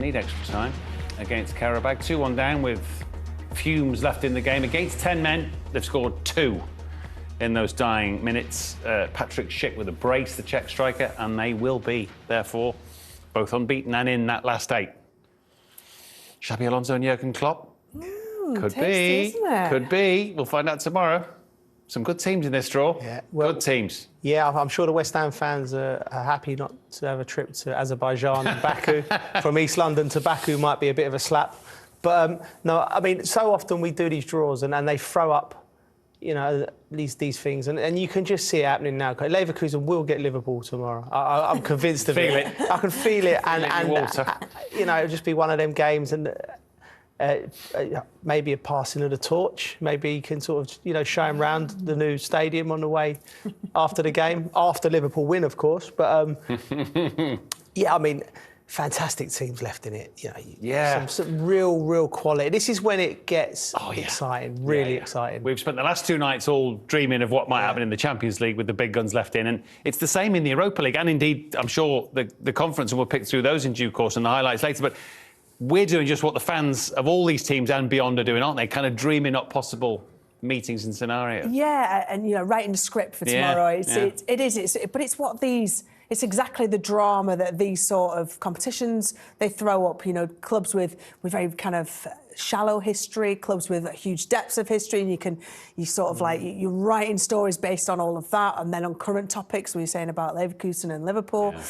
Need extra time against Karabakh. 2-1 down with fumes left in the game. Against 10 men, they've scored 2 in those dying minutes. Patrick Schick with a brace, the Czech striker, and they will be, therefore, both unbeaten and in that last 8. Xabi Alonso and Jurgen Klopp? Could tasty, be. Isn't it? Could be. We'll find out tomorrow. Some good teams in this draw. Yeah, well, good teams. Yeah, I'm sure the West Ham fans are happy not to have a trip to Azerbaijan and Baku. From East London to Baku might be a bit of a slap. But no, I mean, so often we do these draws and they throw up, you know, these things. And you can just see it happening now. Leverkusen will get Liverpool tomorrow. I'm convinced of it. I can feel it. You know, it'll just be one of them games. And maybe a passing of the torch. Maybe you can sort of, you know, show him round the new stadium on the way after the game, after Liverpool win, of course. But yeah, I mean, fantastic teams left in it. You know, yeah, some real quality. This is when it gets exciting, really exciting. We've spent the last 2 nights all dreaming of what might happen in the Champions League with the big guns left in, and it's the same in the Europa League, and indeed, I'm sure the conference, and we'll pick through those in due course and the highlights later. But we're doing just what the fans of all these teams and beyond are doing, aren't they? Kind of dreaming up possible meetings and scenarios. Yeah, and, you know, writing the script for tomorrow. But it's what these... It's exactly the drama that these sort of competitions, they throw up, you know, clubs with very kind of shallow history, clubs with huge depths of history, and you sort of like, you're writing stories based on all of that, and then on current topics, we were saying about Leverkusen and Liverpool. Yeah.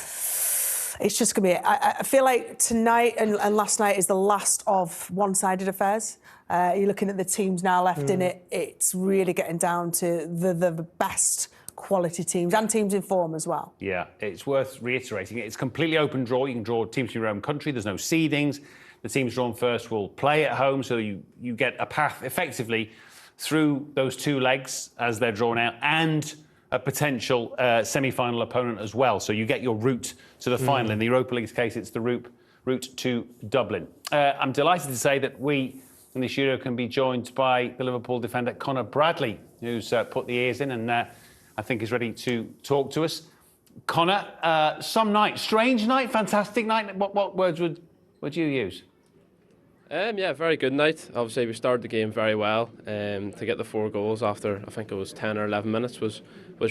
It's just going to be... I feel like tonight and last night is the last of one-sided affairs. You're looking at the teams now left in it. It's really getting down to the best quality teams and teams in form as well. Yeah, it's worth reiterating. It's completely open draw. You can draw teams from your own country. There's no seedings. The teams drawn first will play at home, so you get a path effectively through those 2 legs as they're drawn out, and a potential semi-final opponent as well. So you get your route to the final. In the Europa League's case, it's the route to Dublin. I'm delighted to say that we in the studio can be joined by the Liverpool defender Conor Bradley, who's put the ears in and I think is ready to talk to us. Conor, some night, strange night, fantastic night. What words would you use? Yeah, very good night. Obviously, we started the game very well. To get the 4 goals after, I think it was 10 or 11 minutes was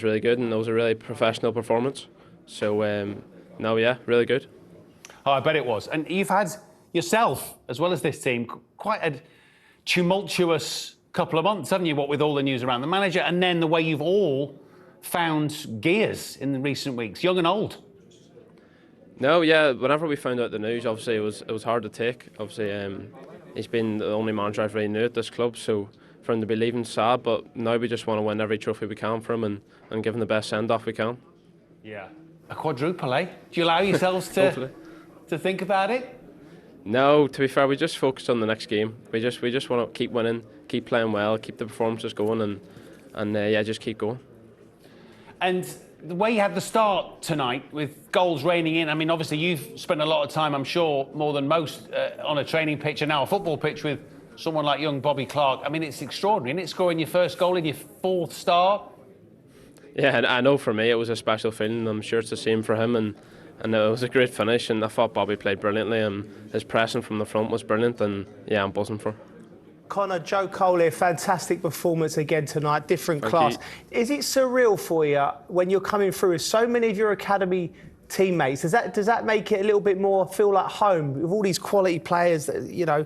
really good, and it was a really professional performance. So, no, yeah, really good. Oh, I bet it was. And you've had yourself, as well as this team, quite a tumultuous couple of months, haven't you? What with all the news around the manager, and then the way you've all found gears in the recent weeks, young and old. No, yeah. Whenever we found out the news, obviously it was hard to take. Obviously, he's been the only manager I've really knew at this club, so for him to be leaving, sad. But now we just want to win every trophy we can for him and give him the best send off we can. Yeah, a quadruple, eh? Do you allow yourselves to think about it? No, to be fair, we just focused on the next game. We just want to keep winning, keep playing well, keep the performances going, and yeah, just keep going. And the way you had the start tonight, with goals raining in, I mean, obviously you've spent a lot of time, I'm sure, more than most, on a training pitch and now a football pitch with someone like young Bobby Clark. I mean, it's extraordinary, isn't it? Scoring your first goal in your 4th start. Yeah, I know for me it was a special feeling. I'm sure it's the same for him, and it was a great finish, and I thought Bobby played brilliantly, and his pressing from the front was brilliant, and yeah, I'm buzzing for him. Conor, Joe Cole here, fantastic performance again tonight, different class. Is it surreal for you when you're coming through with so many of your academy teammates? Does that make it a little bit more feel like home with all these quality players that, you know,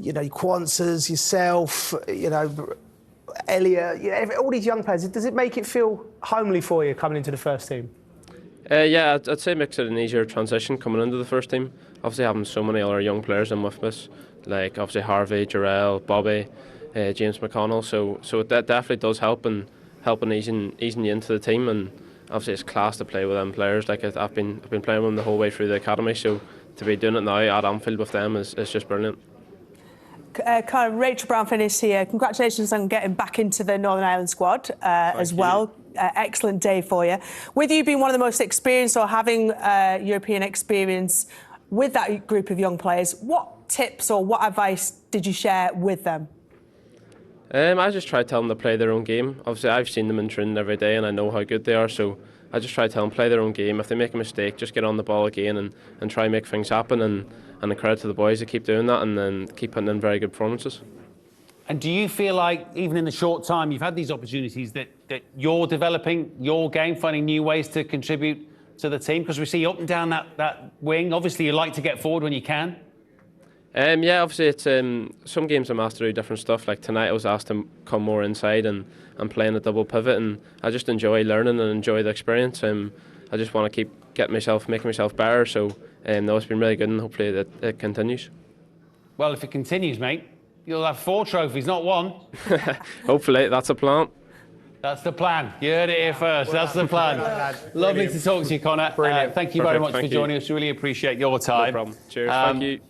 Quansas, yourself, you know, Elliot, all these young players? Does it make it feel homely for you coming into the first team? Yeah, I'd say it makes it an easier transition coming into the first team. Obviously having so many other young players in with us, like obviously Harvey, Jarrell, Bobby, James McConnell. So that definitely does help and easing you into the team. And obviously it's class to play with them players. Like I've been playing with them the whole way through the academy. So to be doing it now at Anfield with them is just brilliant. Kind of Rachel Brown finished here. Congratulations on getting back into the Northern Ireland squad as well. Excellent day for you. With you being one of the most experienced or having European experience with that group of young players, what tips or what advice did you share with them? I just try to tell them to play their own game. Obviously, I've seen them in training every day and I know how good they are, so I just try to tell them play their own game. If they make a mistake, just get on the ball again and try and make things happen. And the credit to the boys that keep doing that and then keep putting in very good performances. And do you feel like, even in the short time you've had these opportunities, that you're developing your game, finding new ways to contribute to the team? Because we see you up and down that wing. Obviously, you like to get forward when you can. Yeah, obviously, it's some games I'm asked to do different stuff. Like tonight, I was asked to come more inside and playing a double pivot, and I just enjoy learning and enjoy the experience. I just want to keep making myself better. So, no, it's been really good, and hopefully it continues. Well, if it continues, mate, you'll have 4 trophies, not 1. Hopefully, that's a plan. That's the plan. You heard it here first. That's the plan. Lovely to talk to you, Connor. Thank you very much for joining us. We really appreciate your time. No problem. Cheers. Thank you.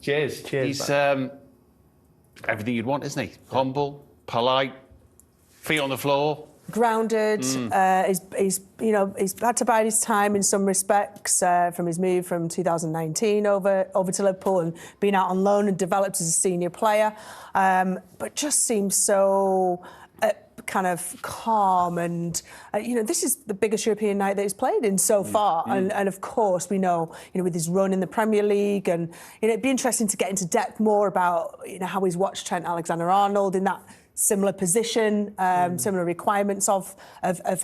Cheers. He's everything you'd want, isn't he? Humble, polite, feet on the floor. Grounded. He's had to bide his time in some respects from his move from 2019 over to Liverpool and being out on loan and developed as a senior player, but just seems so kind of calm and this is the biggest European night that he's played in so far, and of course we know with his run in the Premier League, and it'd be interesting to get into depth more about how he's watched Trent Alexander-Arnold in that similar position, similar requirements of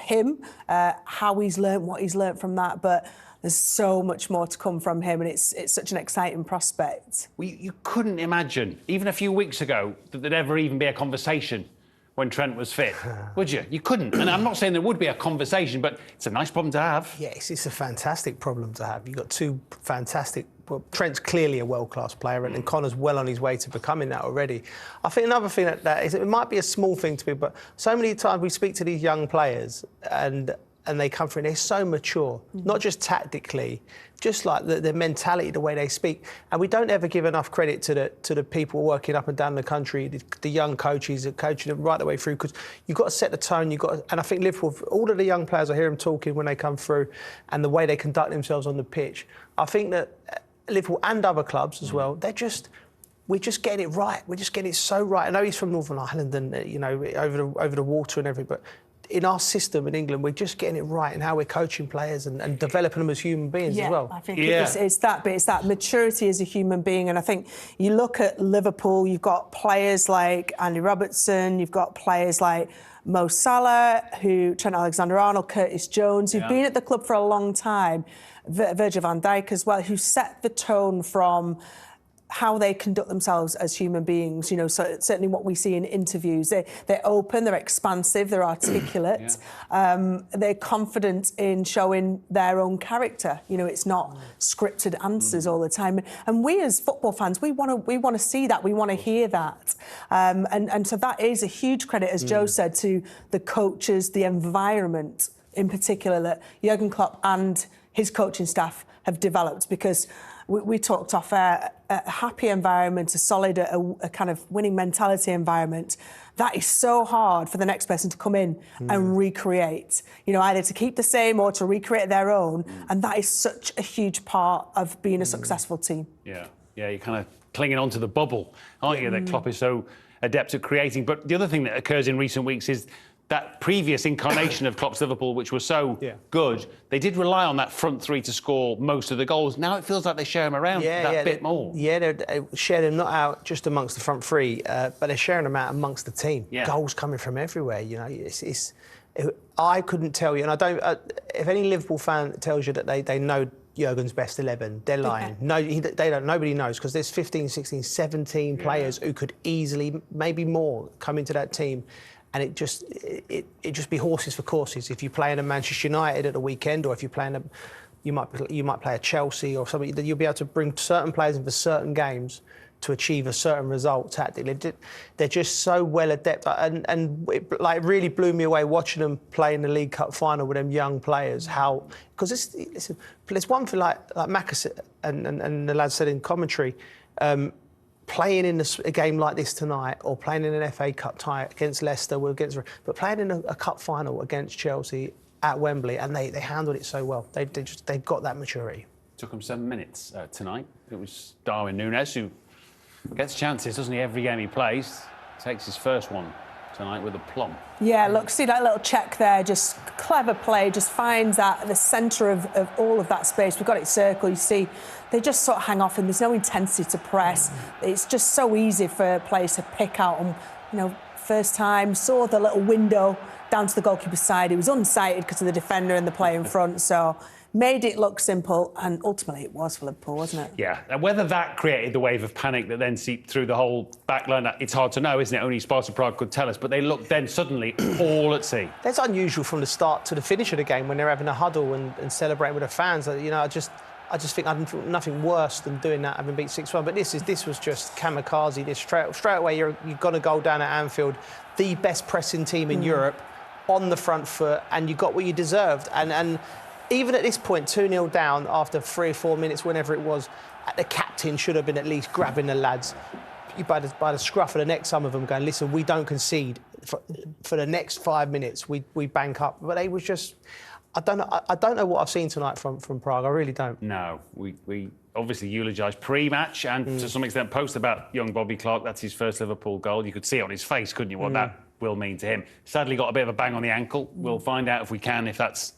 him, how he's learnt what he's learnt from that, but there's so much more to come from him, and it's such an exciting prospect. Well, you couldn't imagine even a few weeks ago that there'd ever even be a conversation when Trent was fit, would you? You couldn't. And I'm not saying there would be a conversation, but it's a nice problem to have. Yes, it's a fantastic problem to have. You've got 2 fantastic... Well, Trent's clearly a world-class player, and Connor's well on his way to becoming that already. I think another thing that is, it might be a small thing to me, but so many times we speak to these young players and they come through and they're so mature, not just tactically, just like the mentality, the way they speak. And we don't ever give enough credit to the people working up and down the country, the young coaches that coaching them right the way through, because you've got to set the tone. And I think Liverpool, all of the young players, I hear them talking when they come through, and the way they conduct themselves on the pitch. I think that Liverpool and other clubs as well, we're just getting it right. We're just getting it so right. I know he's from Northern Ireland and over the water and everything, but in our system in England, we're just getting it right in how we're coaching players and developing them as human beings as well. I think it's that maturity as a human being. And I think you look at Liverpool, you've got players like Andy Robertson, you've got players like Mo Salah, Trent Alexander-Arnold, Curtis Jones, who've been at the club for a long time, Virgil van Dijk as well, who set the tone from how they conduct themselves as human beings. So certainly what we see in interviews, they're open, they're expansive, they're articulate, they're confident in showing their own character. It's not scripted answers all the time. And we as football fans, we want to see that, we want to hear that, and so that is a huge credit, as Joe said, to the coaches, the environment in particular that Jurgen Klopp and his coaching staff have developed, because we talked off air, a happy environment, a solid, a kind of winning mentality environment. That is so hard for the next person to come in and recreate, either to keep the same or to recreate their own. And that is such a huge part of being a successful team. Yeah, you're kind of clinging onto the bubble, aren't you, that Klopp is so adept at creating. But the other thing that occurs in recent weeks is that previous incarnation of Klopp's Liverpool, which was so good, they did rely on that front 3 to score most of the goals. Now it feels like they share them around that bit more. Yeah, they share them not out just amongst the front 3, but they're sharing them out amongst the team. Goals coming from everywhere. I couldn't tell you, and I don't. If any Liverpool fan tells you that they know Jurgen's best 11, they're lying. No, they don't. Nobody knows, because there's 15, 16, 17 players who could easily, maybe more, come into that team. And it just be horses for courses. If you're playing a Manchester United at the weekend, or if you're playing you might play a Chelsea or something, you'll be able to bring certain players in for certain games to achieve a certain result tactically. They're just so well adept, and it really blew me away watching them play in the League Cup final with them young players. Because it's one thing like Macca and the lads said in commentary. Playing in a game like this tonight, or playing in an FA Cup tie against Leicester, but playing in a cup final against Chelsea at Wembley, and they handled it so well. They've got that maturity. Took them 7 minutes tonight. It was Darwin Núñez who gets chances, doesn't he? Every game he plays, takes his first one tonight with a plum. Yeah, look, see that little check there, just clever play, just finds that at the centre of all of that space. We've got it circled, you see, they just sort of hang off and there's no intensity to press. It's just so easy for players to pick out and, you know, first time, saw the little window down to the goalkeeper's side. He was unsighted because of the defender and the player in front, so made it look simple, and ultimately it was for Liverpool, wasn't it? Yeah, and whether that created the wave of panic that then seeped through the whole back line, it's hard to know, isn't it? Only Sparta Prague could tell us, but they looked then suddenly all at sea. That's unusual from the start to the finish of the game when they're having a huddle and celebrating with the fans. You know, I just think nothing worse than doing that, having beat 6-1. But this was just kamikaze. This straight away, you've got to go down at Anfield, the best pressing team in Europe, on the front foot, and you got what you deserved. And even at this point, 2-0 down after 3 or 4 minutes, whenever it was, the captain should have been at least grabbing the lads by the scruff of the neck, some of them going, listen, we don't concede for the next 5 minutes, we bank up. But they was just, I don't know what I've seen tonight from Prague, I really don't. No, we obviously eulogised pre-match and to some extent post about young Bobby Clark. That's his first Liverpool goal. You could see on his face, couldn't you, what that will mean to him. Sadly got a bit of a bang on the ankle. We'll find out if we can, if that's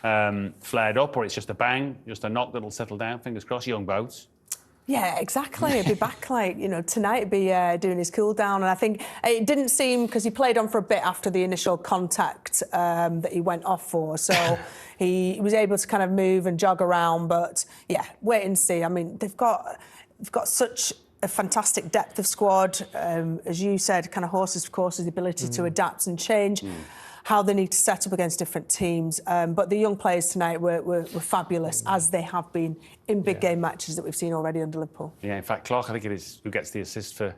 flared up or it's just a bang, just a knock that'll settle down. Fingers crossed, young boats. Yeah, exactly. He'll be back, like, you know, tonight he'll be doing his cool down. And I think it didn't seem, because he played on for a bit after the initial contact that he went off for. So he was able to kind of move and jog around. But yeah, wait and see. I mean, they've got such a fantastic depth of squad. As you said, kind of horses for courses, the ability to adapt and change. How they need to set up against different teams. But the young players tonight were fabulous, as they have been in big game matches that we've seen already under Liverpool. Yeah, in fact, Clark, I think it is who gets the assist for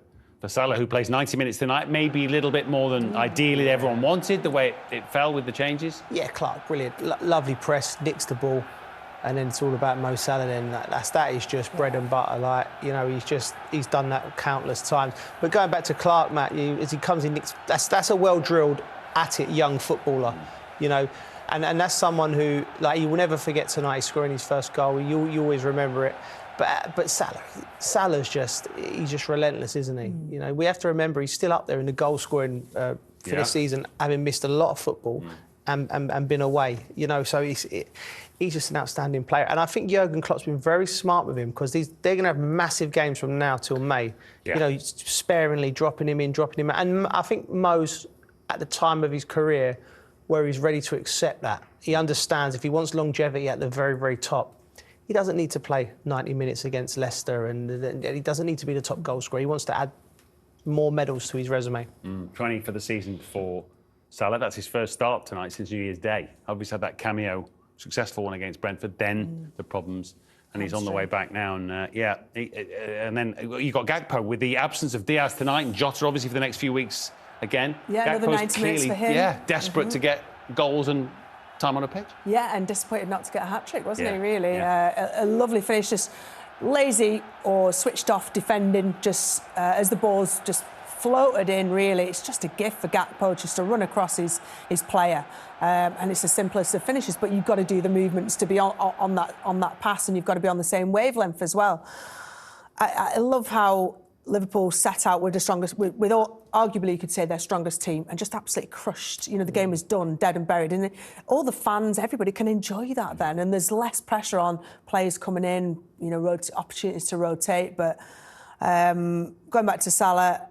Salah, who plays 90 minutes tonight. Maybe a little bit more than ideally everyone wanted, the way it fell with the changes. Yeah, Clark, brilliant. Lovely press, nicks the ball. And then it's all about Mo Salah then. That is just bread and butter. Like, you know, he's done that countless times. But going back to Clark, Matt, as he comes in, that's a well-drilled, at-it young footballer, you know. And that's someone who, like, you will never forget tonight scoring his first goal. You always remember it. But Salah's he's just relentless, isn't he? You know, we have to remember he's still up there in the goal-scoring for this season, having missed a lot of football and been away. You know, so he's just an outstanding player. And I think Jurgen Klopp's been very smart with him, because they're going to have massive games from now till May. Yeah. You know, sparingly dropping him in, dropping him out. And I think Mo's at the time of his career where he's ready to accept that. He understands if he wants longevity at the very, very top, he doesn't need to play 90 minutes against Leicester, and he doesn't need to be the top goal scorer. He wants to add more medals to his resume. 20 for the season for Salah. That's his first start tonight since New Year's Day. Obviously had that cameo, successful one against Brentford, then the problems, and he's on the way back now. And and then you got Gakpo with the absence of Diaz tonight, and Jota obviously for the next few weeks again. Yeah, Gakpo's another 90 minutes for him. Yeah, desperate to get goals and time on a pitch. Yeah, and disappointed not to get a hat-trick, wasn't he, really? Yeah. A lovely finish, just lazy or switched off defending, just as the ball's just floated in, really. It's just a gift for Gakpo just to run across his player. And it's as simple as the finishes, but you've got to do the movements to be on that pass, and you've got to be on the same wavelength as well. I love how Liverpool set out with the strongest, arguably you could say their strongest team, and just absolutely crushed. You know, the game was done, dead and buried, and all the fans, everybody can enjoy that then, and there's less pressure on players coming in, you know, opportunities to rotate. But going back to Salah,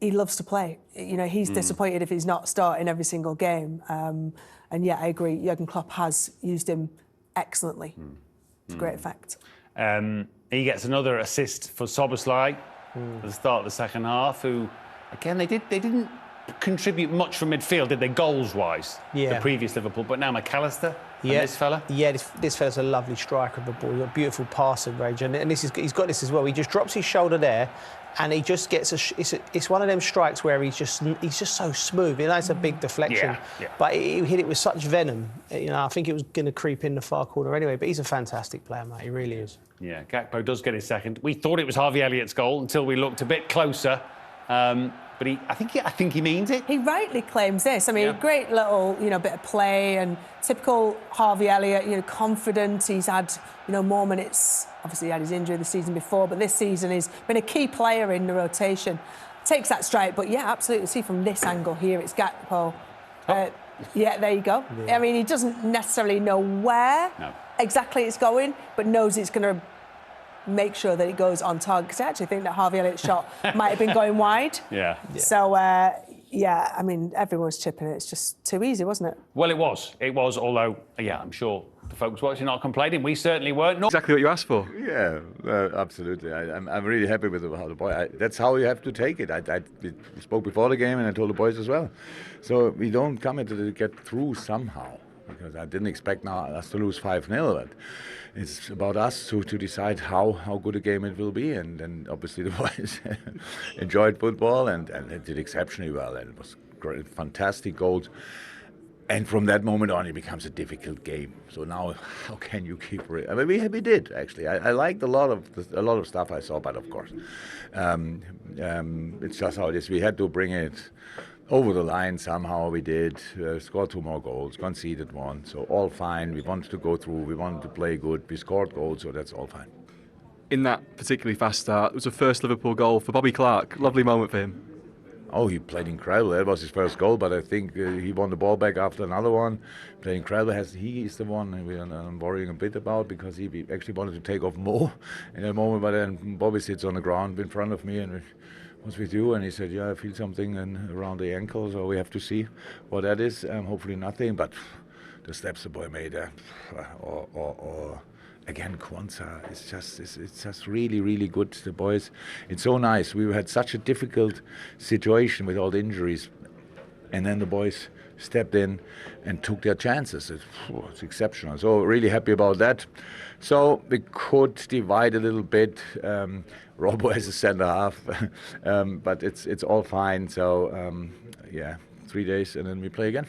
he loves to play. You know, he's disappointed if he's not starting every single game. And yeah, I agree, Jurgen Klopp has used him excellently. It's a great effect. He gets another assist for Szoboszlai at the start of the second half, who, again, they didn't contribute much from midfield, did they, goals-wise, the previous Liverpool, but now McAllister and this fella? Yeah, this fella's a lovely striker of the ball. He's got a beautiful passing range, and he's got this as well. He just drops his shoulder there, and he just gets it's one of them strikes where he's just so smooth. You know, it's a big deflection, but he hit it with such venom. You know, I think it was going to creep in the far corner anyway. But he's a fantastic player, mate. He really is. Yeah, Gakpo does get his second. We thought it was Harvey Elliott's goal until we looked a bit closer. But I think he means it. He rightly claims this. I mean, great little, you know, bit of play, and typical Harvey Elliott, you know, confident. He's had, you know, more minutes. Obviously, he had his injury the season before, but this season he's been a key player in the rotation. takes that straight. But yeah, absolutely. See from this angle here, it's Gakpo. Yeah, there you go. Yeah. I mean, he doesn't necessarily know where exactly it's going, but knows it's going to make sure that it goes on target. Because I actually think that Harvey Elliott's shot might have been going wide. Yeah. So, yeah, I mean, everyone's chipping it. It's just too easy, wasn't it? Well, it was. It was, although, yeah, I'm sure the folks watching are not complaining. We certainly weren't. Exactly what you asked for. Yeah, absolutely. I'm really happy with how the boy. That's how you have to take it. We spoke before the game, and I told the boys as well. So we don't come into to get through somehow, because I didn't expect us to lose 5-0. But it's about us to decide how good a game it will be, and then obviously the boys enjoyed football and it did exceptionally well, and it was great, fantastic goals. And from that moment on, it becomes a difficult game. So now, how can you keep? I mean, we did actually. I liked a lot of stuff I saw, but of course, it's just how it is. We had to bring it over the line somehow. We did scored 2 more goals, conceded 1, so all fine. We wanted to go through. We wanted to play good. We scored goals, so that's all fine. In that particularly fast start, it was the first Liverpool goal for Bobby Clark. Lovely moment for him. Oh, he played incredible. That was his first goal, but I think he won the ball back after another one. Played incredible. He is the one I'm worrying a bit about, because he actually wanted to take off more in that moment, but then Bobby sits on the ground in front of me and what's with you? And he said, yeah, I feel something around the ankle, so we have to see what that is. Hopefully nothing, but the steps the boy made, or again, Kwanzaa, it's just really, really good. The boys, it's so nice. We had such a difficult situation with all the injuries, and then the boys stepped in and took their chances. It's exceptional. So really happy about that. So we could divide a little bit. Robbo as a centre half, but it's all fine. So yeah, 3 days and then we play again.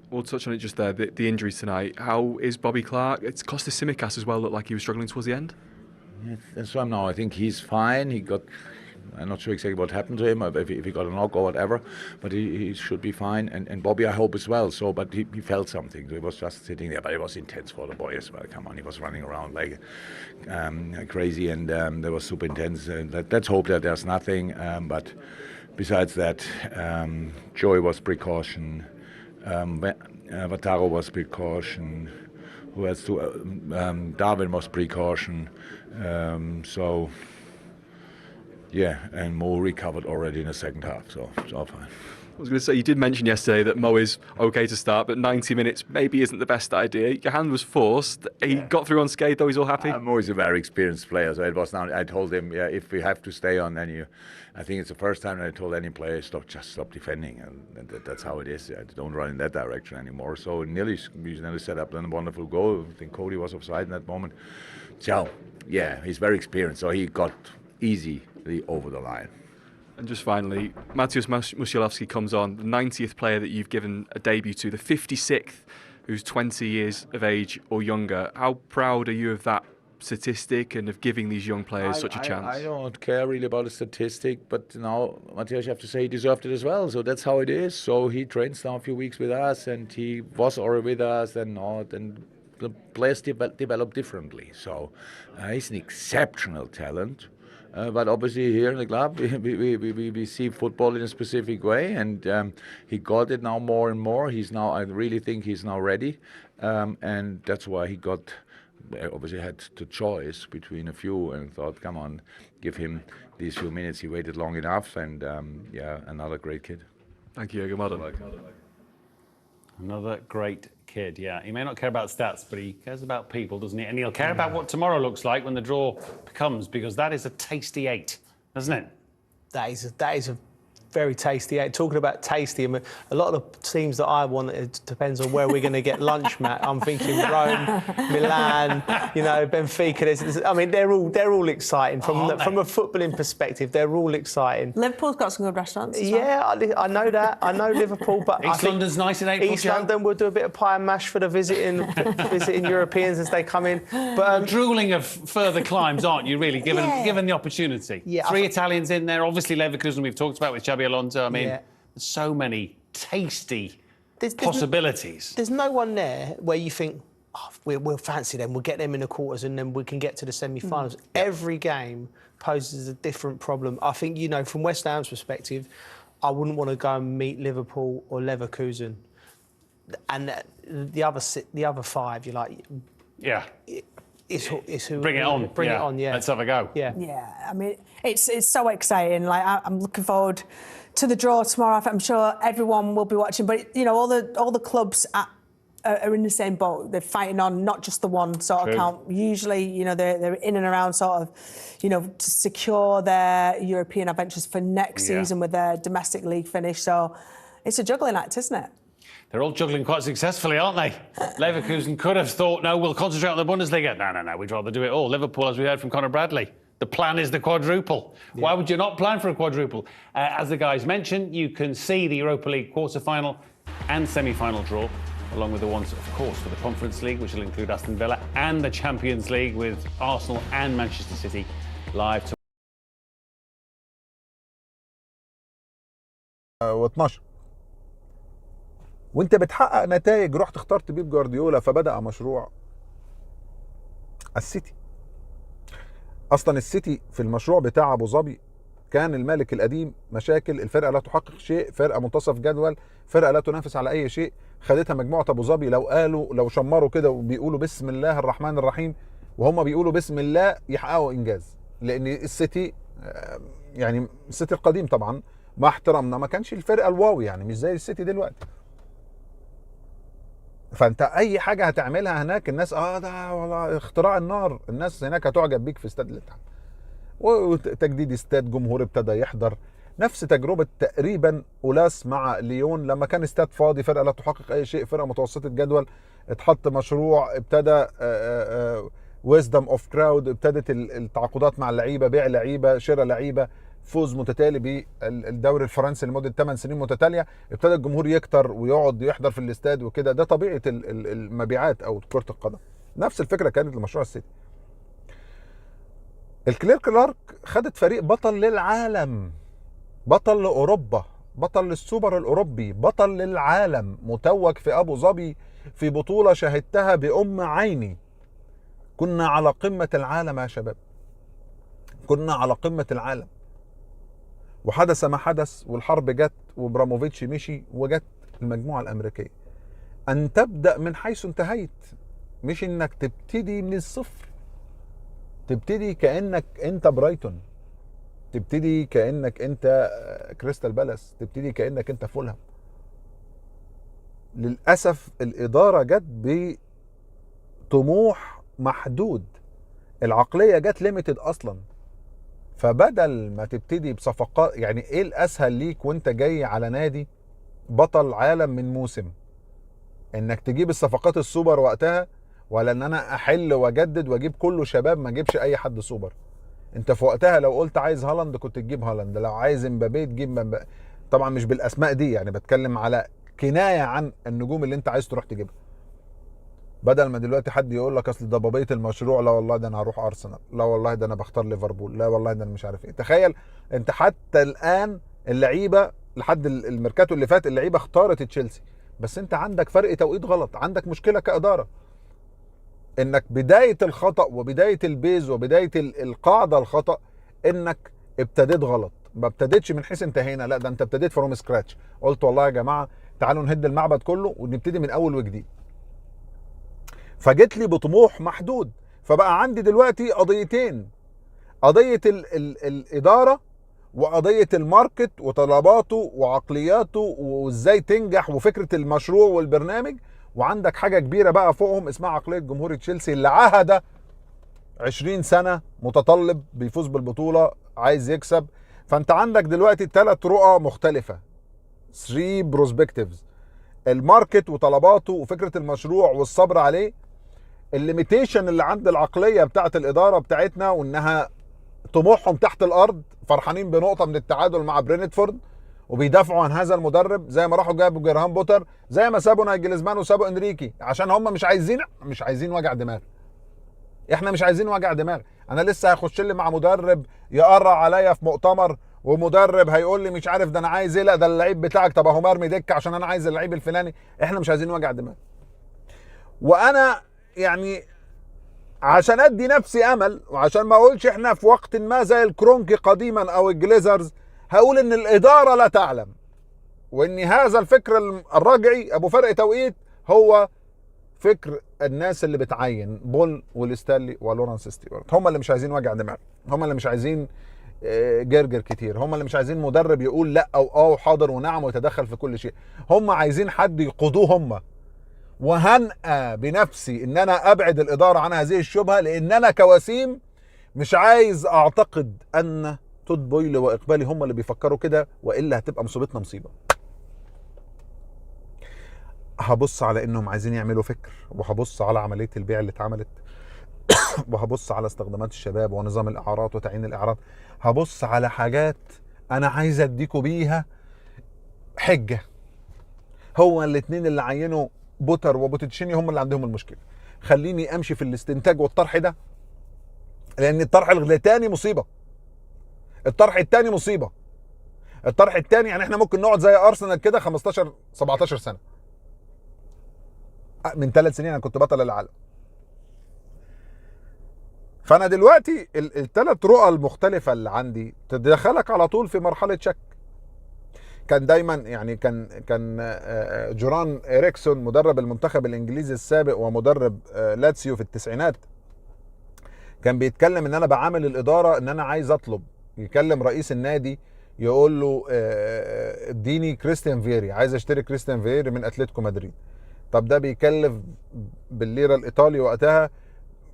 We'll touch on it just there, the injuries tonight. How is Bobby Clark? It's Kostas Tsimikas as well, looked like he was struggling towards the end. Yeah, that's why now I think he's fine. I'm not sure exactly what happened to him, if he got a knock or whatever, but he should be fine. And Bobby, I hope as well. So, but he felt something. So he was just sitting there, but it was intense for the boy as well. Come on, he was running around like crazy, and that was super intense. Let's hope that there's nothing. But besides that, Joey was precaution. Vataro was precaution. Who else? Darwin was precaution. So. Yeah, and Mo recovered already in the second half, so it's all fine. I was going to say, you did mention yesterday that Mo is okay to start, but 90 minutes maybe isn't the best idea. Your hand was forced. He got through unscathed, though. He's all happy. Mo is a very experienced player, so it was now. I told him, yeah, if we have to stay on, then I think it's the first time that I told any player, just stop defending, and that's how it is. I don't run in that direction anymore. So we nearly set up a wonderful goal. I think Cody was offside in that moment. So yeah, he's very experienced, so he got easily over the line. And just finally, Mateusz Musialowski comes on, the 90th player that you've given a debut to, the 56th who's 20 years of age or younger. How proud are you of that statistic and of giving these young players such a chance? I don't care really about the statistic, but now Mateusz, you have to say he deserved it as well. So that's how it is. So he trains now a few weeks with us, and he was already with us, and the players develop differently. So he's an exceptional talent. But obviously here in the club, we see football in a specific way, and he got it now more and more. I really think he's now ready, and that's why he obviously had the choice between a few, and thought, come on, give him these few minutes. He waited long enough, and yeah, another great kid. Thank you, Jürgen. Another great kid, yeah. He may not care about stats, but he cares about people, doesn't he? And he'll care about what tomorrow looks like when the draw comes, because that is a tasty 8, isn't it? That is a very tasty 8. Talking about tasty, I mean, a lot of the teams that I want, it depends on where we're going to get lunch, Matt. I'm thinking Rome, Milan, Benfica. I mean, they're all exciting from a footballing perspective. They're all exciting. Liverpool's got some good restaurants. Yeah, I know that. I know Liverpool, but East London's nice in April. East London will do a bit of pie and mash for the visiting Europeans as they come in. But drooling of further climbs, aren't you? Really, given the opportunity. Yeah, 3 Italians in there. Obviously, Leverkusen we've talked about with Xabi Alonso. I mean, there's so many tasty possibilities. There's no one there where you think we'll fancy them, we'll get them in the quarters and then we can get to the semi-finals. Every game poses a different problem. I think, you know, from West Ham's perspective, I wouldn't want to go and meet Liverpool or Leverkusen. And the other five, you're like... Yeah. It's who... Bring it on. Bring it on, yeah. Let's have a go. Yeah. Yeah, I mean, it's so exciting. Like, I'm looking forward to the draw tomorrow. I'm sure everyone will be watching. But, you know, all the clubs are in the same boat. They're fighting on not just the one sort of count. Usually, you know, they're in and around sort of, you know, to secure their European adventures for next season with their domestic league finish. So it's a juggling act, isn't it? They're all juggling quite successfully, aren't they? Leverkusen could have thought, no, we'll concentrate on the Bundesliga. No, we'd rather do it all. Liverpool, as we heard from Conor Bradley, the plan is the quadruple. Yeah. Why would you not plan for a quadruple? As the guys mentioned, you can see the Europa League quarter-final and semi-final draw, along with the ones, of course, for the Conference League, which will include Aston Villa, and the Champions League with Arsenal and Manchester City live tomorrow. 12 وانت بتحقق نتائج. رحت اخترت بيب جوارديولا فبدأ مشروع السيتي. اصلا السيتي في المشروع بتاع ابو ظبي كان المالك القديم مشاكل، الفرقه لا تحقق شيء، فرقه منتصف جدول، فرقه لا تنافس على اي شيء. خدتها مجموعه ابو ظبي، لو شمروا كده وبيقولوا بسم الله الرحمن الرحيم وهم بيقولوا بسم الله يحققوا انجاز. لان السيتي يعني السيتي القديم طبعا مع احترامنا ما كانش الفرقه الواو، يعني مش زي السيتي دلوقتي. فانت اي حاجه هتعملها هناك الناس ده والله اختراع النار، الناس هناك هتعجب بيك في استاد الاتحاد. وتجديد استاد، جمهور ابتدى يحضر. نفس تجربه تقريبا اولاس مع ليون لما كان استاد فاضي، فرقه لا تحقق اي شيء، فرقه متوسطه جدول. اتحط مشروع، ابتدى ويزدم اوف كراود، ابتدت التعاقدات مع اللعيبه، بيع لعيبه، شراء لعيبه، فوز متتالي بالدوري الفرنسي لمده 8 سنين متتاليه. ابتدى الجمهور يكتر ويقعد يحضر في الاستاد وكده. ده طبيعه المبيعات او كره القدم. نفس الفكره كانت لمشروع السيتي. الكلير كلارك خدت فريق بطل للعالم، بطل لاوروبا، بطل للسوبر الاوروبي، بطل للعالم، متوج في ابو ظبي في بطوله شهدتها بام عيني. كنا على قمه العالم يا شباب، كنا على قمه العالم. وحدث ما حدث، والحرب جت، وبراموفيتش مشي، وجت المجموعه الامريكيه. ان تبدا من حيث انتهيت، مش انك تبتدي من الصفر. تبتدي كانك انت برايتون، تبتدي كانك انت كريستال بالاس، تبتدي كانك انت فولهام. للاسف الاداره جت بطموح محدود، العقليه جت ليميتد اصلا. فبدل ما تبتدي بصفقات، يعني ايه الاسهل ليك وانت جاي على نادي بطل عالم من موسم؟ انك تجيب الصفقات السوبر وقتها، ولا ان انا احل واجدد واجيب كله شباب ما اجيبش اي حد سوبر؟ انت في وقتها لو قلت عايز هالاند كنت تجيب هالاند، لو عايز امبابي تجيب امبابي. طبعا مش بالاسماء دي، يعني بتكلم على كنايه عن النجوم اللي انت عايز تروح تجيبها. بدل ما دلوقتي حد يقول لك اصل ده بابيه المشروع، لا والله ده انا هروح ارسنال، لا والله ده انا بختار ليفربول، لا والله ده انا مش عارف ايه. تخيل انت حتى الان اللعيبه لحد الميركاتو اللي فات اللعيبه اختارت تشيلسي، بس انت عندك فرق توقيت غلط، عندك مشكله كاداره. انك بدايه الخطا وبدايه البيز وبدايه القاعده الخطا انك ابتديت غلط. ما ابتديتش من حيث انتهينا، لا ده انت ابتديت فروم سكراتش. قلت والله يا جماعه تعالوا نهد المعبد كله ونبتدي من اول وجديد. فجيت لي بطموح محدود. فبقى عندي دلوقتي قضيتين، قضيه الاداره وقضيه الماركت وطلباته وعقلياته وازاي تنجح وفكره المشروع والبرنامج. وعندك حاجه كبيره بقى فوقهم اسمها عقليه جمهور تشيلسي اللي عهد 20 سنه متطلب بيفوز بالبطوله، عايز يكسب. فانت عندك دلوقتي 3 رؤى مختلفه، 3 بروسبكتيفز: الماركت وطلباته وفكره المشروع والصبر عليه، الليميتيشن اللي عند العقليه بتاعه الاداره بتاعتنا وانها طموحهم تحت الارض، فرحانين بنقطه من التعادل مع برينتفورد وبيدافعوا عن هذا المدرب، زي ما راحوا جابوا جيرهام بوتر، زي ما سابوا نايجلزمان وسابوا انريكي، عشان هم مش عايزين وجع دماغ. احنا مش عايزين وجع دماغ. انا لسه هخش لي مع مدرب يقرع عليا في مؤتمر، ومدرب هيقول لي مش عارف ده انا عايز ايه، لا ده اللعيب بتاعك، طب اهو مرمي دكه عشان انا عايز اللعيب الفلاني. احنا مش عايزين وجع دماغ. وانا يعني عشان ادي نفسي امل، وعشان ما اقولش احنا في وقت ما زي الكرونكي قديما او الجليزرز، هقول ان الاداره لا تعلم، وان هذا الفكر الرجعي ابو فرق توقيت هو فكر الناس اللي بتعين بول والستانلي ولورانس ستيوارت. هم اللي مش عايزين وجع دماغ، هم اللي مش عايزين جرجر كتير، هم اللي مش عايزين مدرب يقول لا او وحاضر ونعم ويتدخل في كل شيء. هم عايزين حد يقودوه هم. وهنأى بنفسي ان انا ابعد الاداره عن هذه الشبهه، لان انا كوسيم مش عايز اعتقد ان تود بويل واقبالي هم اللي بيفكروا كده، والا هتبقى مصيبتنا مصيبه. هبص على انهم عايزين يعملوا فكر، وهبص على عمليه البيع اللي اتعملت، وهبص على استخدامات الشباب ونظام الاعارات وتعيين الاعارات. هبص على حاجات انا عايز اديكوا بيها حجه. هو الاثنين اللي عينوا بوتر وبوتتشيني هم اللي عندهم المشكله. خليني امشي في الاستنتاج والطرح ده، لان الطرح الثاني مصيبه. الطرح الثاني مصيبه. الطرح الثاني يعني احنا ممكن نقعد زي ارسنال كده 15 17 سنه. من 3 سنين انا كنت بطل العالم. فانا دلوقتي الثلاث رؤى المختلفه اللي عندي تدخلك على طول في مرحله شك. كان دايما يعني كان جوران إريكسون مدرب المنتخب الانجليزي السابق ومدرب لاتسيو في التسعينات، كان بيتكلم ان انا بعامل الاداره ان انا عايز اطلب. يكلم رئيس النادي يقول له اديني كريستيان فيري، عايز اشتري كريستيان فيري من اتلتيكو مدريد. طب ده بيكلف بالليره الايطالي وقتها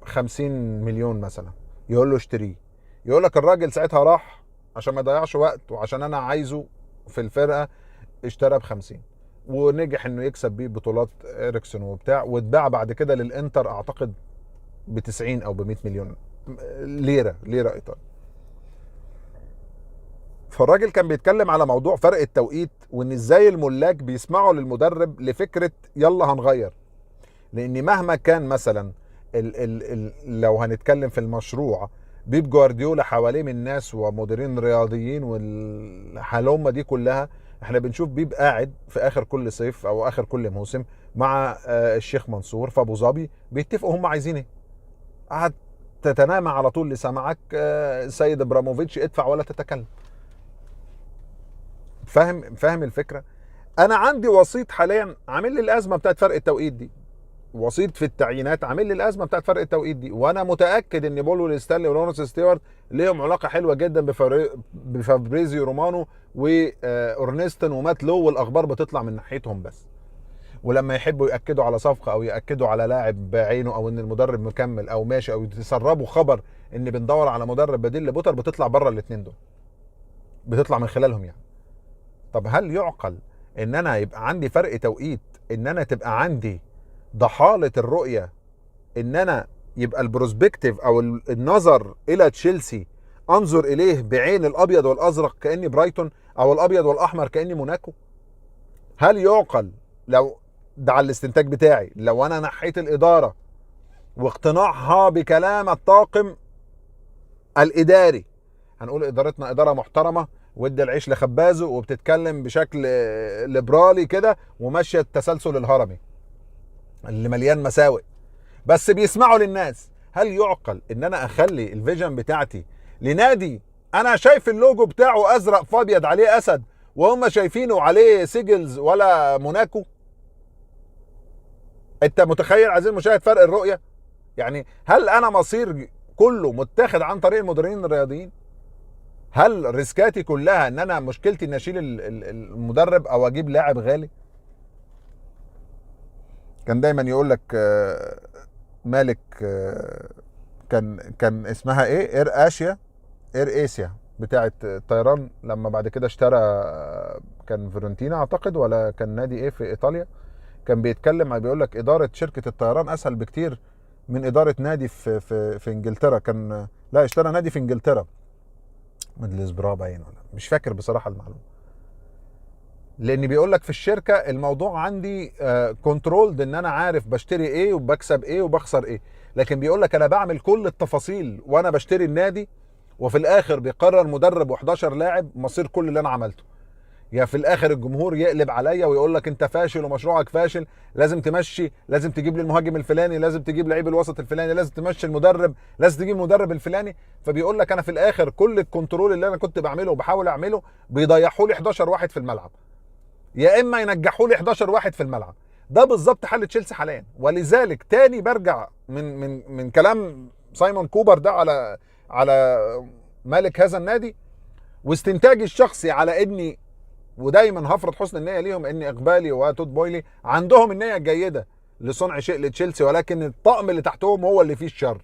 50 مليون مثلا. يقول له اشتريه. يقول لك الراجل ساعتها راح عشان ما يضيعش وقت وعشان انا عايزه في الفرقه، اشترى ب50 ونجح انه يكسب بيه بطولات إريكسون وبتاع، واتباع بعد كده للانتر اعتقد ب90 او ب100 مليون ليره ايطالي. فالراجل كان بيتكلم على موضوع فرق التوقيت، وان ازاي الملاك بيسمعوا للمدرب لفكره يلا هنغير. لان مهما كان مثلا لو هنتكلم في المشروع بيب جوارديولا حواليه من ناس ومديرين رياضيين والحلومه دي كلها، احنا بنشوف بيب قاعد في اخر كل صيف او اخر كل موسم مع الشيخ منصور في ابو ظبي بيتفقوا هم عايزين ايه. هتتنامى على طول لسمعك سيد ابراموفيتش ادفع ولا تتكلم. فاهم الفكره؟ انا عندي وسيط حاليا عامل لي الازمه بتاعت فرق التوقيت دي، وسيط في التعيينات عامل لي الازمه بتاعت فرق التوقيت دي، وانا متاكد ان بول والستانلي ولورنس ستيوارت ليهم علاقه حلوه جدا بفابريزيو رومانو واورنستون ومات لو، والاخبار بتطلع من ناحيتهم بس. ولما يحبوا ياكدوا على صفقه او ياكدوا على لاعب بعينه او ان المدرب مكمل او ماشي او يتسربوا خبر ان بندور على مدرب بديل لبوتر، بتطلع بره الاثنين دول، بتطلع من خلالهم يعني. طب هل يعقل ان انا يبقى عندي فرق توقيت، ان انا تبقى عندي ضحالة الرؤية، ان انا يبقى البروسبكتيف او النظر الى تشيلسي انظر اليه بعين الابيض والازرق كاني برايتون، او الابيض والاحمر كاني موناكو؟ هل يعقل لو ده على الاستنتاج بتاعي، لو انا نحيت الادارة واقتناعها بكلام الطاقم الاداري، هنقول ادارتنا ادارة محترمة وادى العيش لخبازه وبتتكلم بشكل ليبرالي كده وماشيه التسلسل الهرمي اللي مليان مساوئ، بس بيسمعوا للناس. هل يعقل ان انا اخلي الفيجن بتاعتي لنادي انا شايف اللوجو بتاعه ازرق فابيض عليه اسد وهم شايفينه عليه سيجلز ولا موناكو؟ انت متخيل عايزين المشاهد فرق الرؤيه؟ يعني هل انا مصير كله متاخد عن طريق المديرين الرياضيين؟ هل ريسكاتي كلها ان انا مشكلتي ان اشيل المدرب او اجيب لاعب غالي؟ كان دايما يقول لك مالك كان اسمها ايه، اير اسيا بتاعه الطيران، لما بعد كده اشترى كان فيرونتينا اعتقد ولا كان نادي ايه في ايطاليا، كان بيتكلم بيقول لك اداره شركه الطيران اسهل بكتير من اداره نادي في انجلترا. كان لا اشترى نادي في انجلترا ميدلسبرا باين ولا مش فاكر بصراحه المعلومه، لان بيقول لك في الشركه الموضوع عندي كنترولد، ان انا عارف بشتري ايه وبكسب ايه وبخسر ايه، لكن بيقول لك انا بعمل كل التفاصيل وانا بشتري النادي، وفي الاخر بيقرر مدرب و11 لاعب مصير كل اللي انا عملته. يا في الاخر الجمهور يقلب عليا ويقول لك انت فاشل ومشروعك فاشل، لازم تمشي، لازم تجيب لي المهاجم الفلاني، لازم تجيب لعيب الوسط الفلاني، لازم تمشي المدرب، لازم تجيب المدرب الفلاني. فبيقول لك انا في الاخر كل الكنترول اللي انا كنت بعمله وبحاول اعمله بيضيعوا لي 11 واحد في الملعب، يا اما ينجحوا لي 11 واحد في الملعب. ده بالظبط حل تشيلسي حاليا. ولذلك تاني برجع من كلام سايمون كوبر ده على مالك هذا النادي، واستنتاجي الشخصي على اني، ودايما هفرض حسن النيه ليهم، ان اقبالي وتود بويلي عندهم النيه الجيده لصنع شيء لتشيلسي، ولكن الطقم اللي تحتهم هو اللي فيه الشر،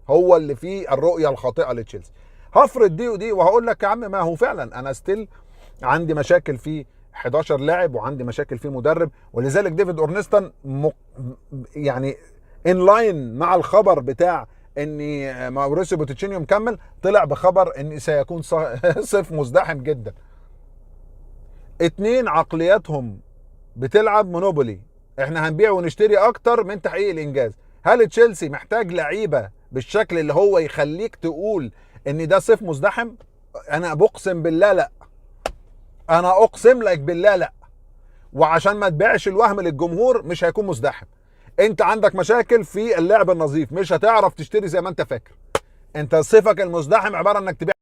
هو اللي فيه الرؤيه الخاطئه لتشيلسي. هفرض دي ودي وهقول لك يا عم ما هو فعلا انا ستيل عندي مشاكل في 11 لاعب وعندي مشاكل في مدرب. ولذلك ديفيد اورنستون يعني ان لاين مع الخبر بتاع ان ماوريسيو بوتشينيو مكمل، طلع بخبر ان سيكون صيف مزدحم جدا. 2 عقلياتهم بتلعب مونوبولي، احنا هنبيع ونشتري اكتر من تحقيق الانجاز. هل تشيلسي محتاج لعيبه بالشكل اللي هو يخليك تقول ان ده صيف مزدحم؟ انا بقسم بالله لا، انا اقسم لك بالله لا. وعشان ما تبيعش الوهم للجمهور مش هيكون مزدحم. انت عندك مشاكل في اللعب النظيف، مش هتعرف تشتري زي ما انت فاكر. انت صيفك المزدحم عباره انك تبيع